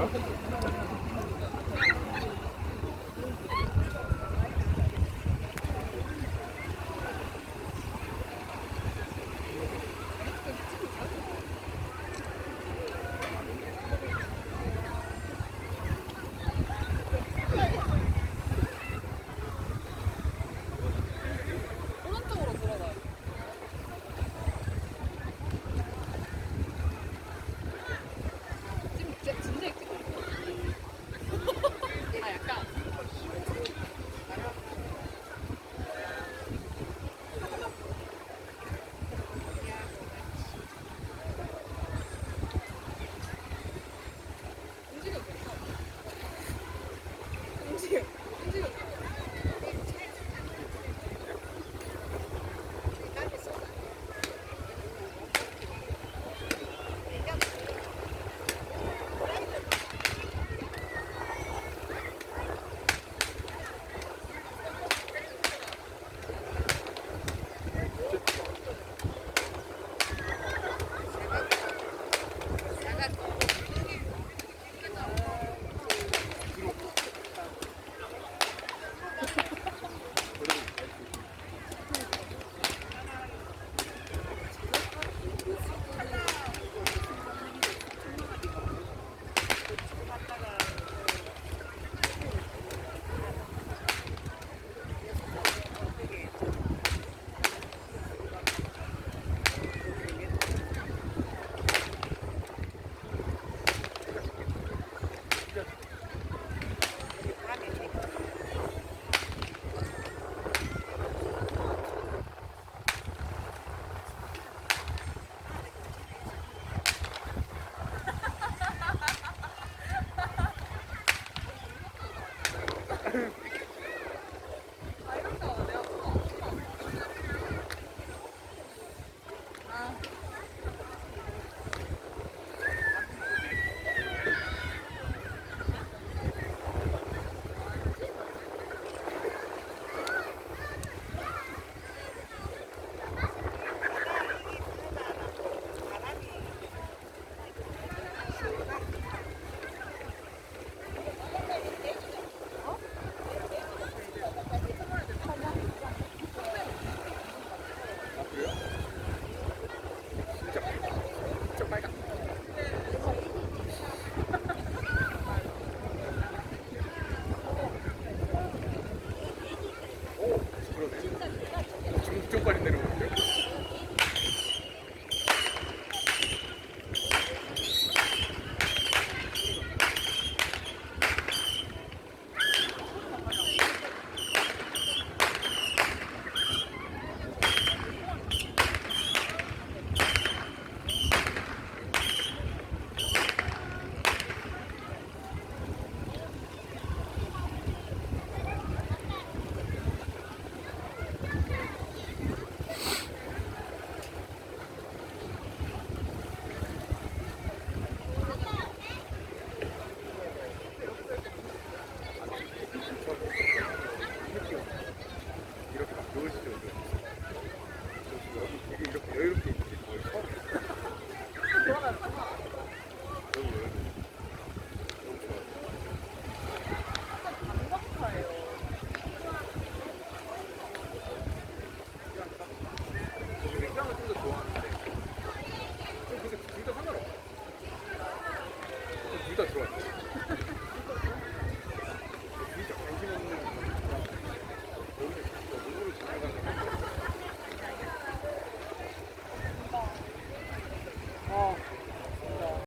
볼까요? 오른쪽으로 들어가요. 지금 진짜 이렇게 아 약간 움직여도 괜찮아. 움직여. 아 이렇게 하면 내가 아 아 그래요? 진짜 빨갛. 오 그러네. 지금 엄청 빨리 내려오는데? 이렇게 막 놓으시죠. 이게 이렇게 여유롭게 있지. 거의 처음. 돌아가요. 너무 여유롭게. 너무 좋아요. 관광차예요. 냉장을 좀 더 좋아하는데 좀 근데 둘 다 상관없어. 둘 다 좋아요.